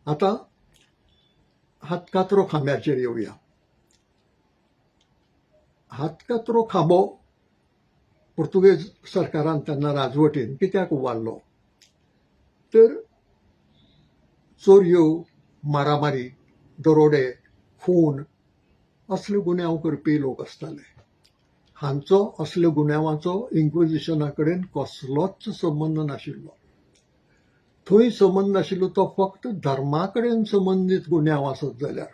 आता हातकात्रो खांब्याचेर येवया. हातकात्रो खांबो पुर्तुगेज सरकारान तेन्ना राजवटीन कित्याक उबारलो तर चोरयो, मारामारी, दरोडे, खून असले गुन्यांव करपी लोक आसताले. हांचो असल्या गुन्यांवाचो इन्क्विजिशना कडेन कसलोच संबंद नाशिल्लो. थंय संबंद आशिल्लो तो फक्त धर्मा कडेन संबंदीत गुन्यांव आसत जाल्यार.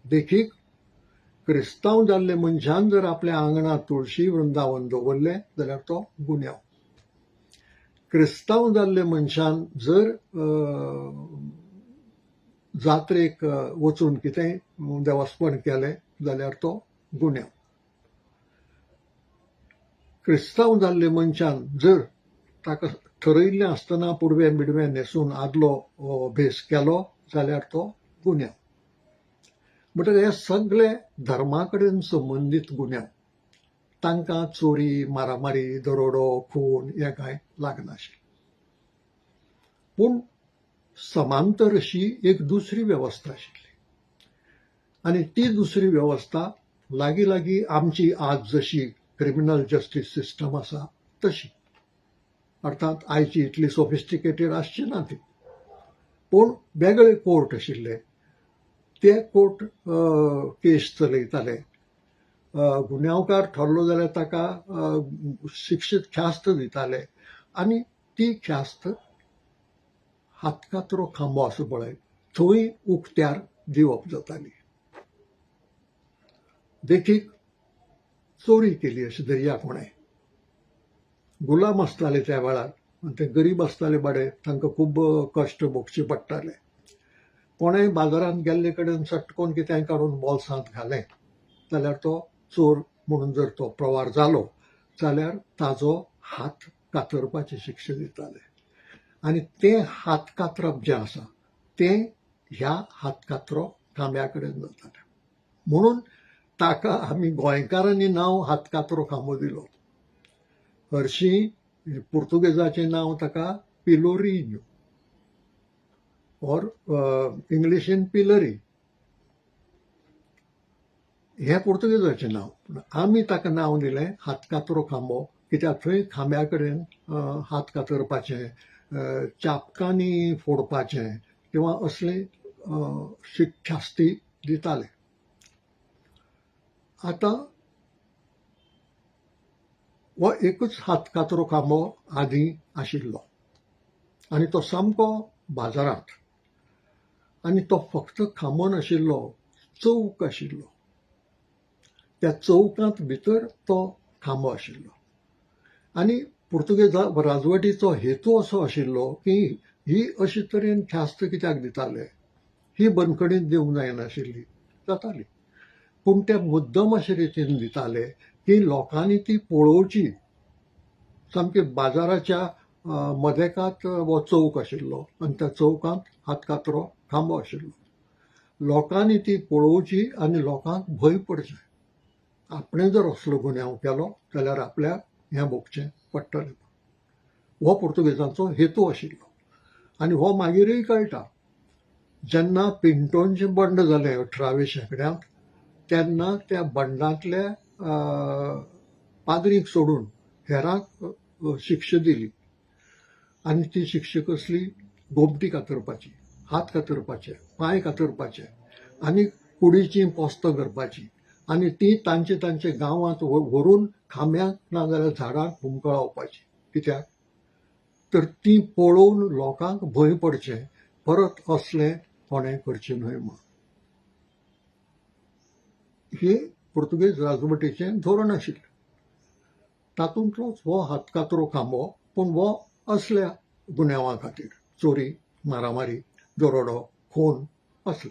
देखीक क्रिस्तांव जाल्ले मनशान जर आपल्या आंगणात तुळशी वृंदावन दवरलें जाल्यार तो गुन्यांव. क्रिस्तांव जाल्ले मनशान जर जात्रेक वचून कितेंय देवस्थपण केलें जाल्यार तो गुन्यांव. क्रिस्तांव जाल्ले मनशान जर ताका ठरयिल्लें आसतना पुडवें बिडवें न्हेसून आदलो भेस केलो जाल्यार तो गुन्यांव. म्हणटकीर हे सगळे धर्मा कडेन संबंदीत गुन्यांव. तांकां चोरी, मारामारी, दरोडो, खून हे कांय लागनाशिल्लें. पूण समांतर अशी एक दुसरी वेवस्था आशिल्ली आनी ती दुसरी वेवस्था लागीं लागीं आमची आज जशी क्रिमिनल जस्टीस सिस्टम आसा तशी. अर्थात आयची इतली सोफिस्टिकेटेड आसची ना ती, पूण वेगळे कोर्ट आशिल्ले. ते कोर्ट केस चलयताले. गुन्यांवकार ठरलो जाल्यार ताका शिक्षीत ख्यास्त दिताले आनी ती ख्यास्त हातकात्रो खांबो आसा पळय थंय उक्त्यार दिवप जाताली. देखीक चोरी केली अशें धरया कोणें. गुलाम आसताले त्या वेळार, ते गरीब आसताले बाडे, तांकां खूब कश्ट भोगचे पडटाले. कोणेंय बाजारांत गेल्ले कडेन सटकोन कितेंय काडून बोल्सांत घालें जाल्यार तो चोर म्हणून जर तो प्रवार जालो जाल्यार ताजो हात कातरपाची शिक्षा दिताले. आनी तें हात कातरप जें आसा तें ह्या हातकात्रो खांब्या कडेन जातालें. म्हणून ताका आमी गोंयकारांनी नांव हातकात्रो खांबो दिलो. हरशीं पुर्तुगेजाचें नांव ताका पिलोरिन्यो ऑर इंग्लिशीन पिलरी हें पुर्तुगेजाचें नांव. आमी ताका नांव दिलें हातकात्रो खांबो, कित्याक थंय खांब्या कडेन हात कातरपाचें, चाबकांनी फोडपाचें किंवा असले ख्यास्ती दिताले. आतां हो एकूच हातकात्रो खांबो आदीं आशिल्लो आनी तो सामको बाजारांत. आनी तो फक्त खांबो नाशिल्लो, चौक आशिल्लो. त्या चौकांत भितर तो खांबो आशिल्लो. आनी पुर्तुगेज राजवटीचो हेतू असो आशिल्लो की ही अशे तरेन ख्यास्त कित्याक दिताले, ही बंदखणीत दिवंक जायनाशिल्ली, जाताली. पूण ते मुद्दम अशे रितीन दिताले की लोकांनी ती पळोवची. सामके बाजाराच्या मदेकात हो चौक आशिल्लो आनी त्या चौकांत हातकात्रो खांबो आशिल्लो. लोकांनी ती पळोवची आनी लोकांक भंय पडचें. आपणें जर असलो गुन्यांव केलो जाल्यार आपल्याक हें भोगचें पडटलें. हो पुर्तुगेजांचो हेतू आशिल्लो. आनी हो मागीरय कळटा. जेन्ना पिंटोंचें बंड जालें 18व्या शेंकड्यांत तेन्ना त्या बंडांतल्या पाद्रीक सोडून हेरांक शिक्षा दिली. आनी ती शिक्षा कसली? गोमटी कातरपाची, हात कातरपाचे, पांय कातरपाचे आनी कुडीचीं पोस्तां करपाची आनी ती तांचे तांचे गांवांत व्हरून खांब्यांक नाजाल्यार झाडांक हुमकळावपाची. कित्याक तर ती पळोवन लोकांक भंय पडचें, परत असलें कोणें करचें न्हय म्हूण. हे पुर्तुगेज राजवटीचें धोरण आशिल्लें. तातूंतलोच हो हातकात्रो खांबो, पूण हो असल्या गुन्यांवां खातीर, चोरी, मारामारी, दरोडो, खून असले.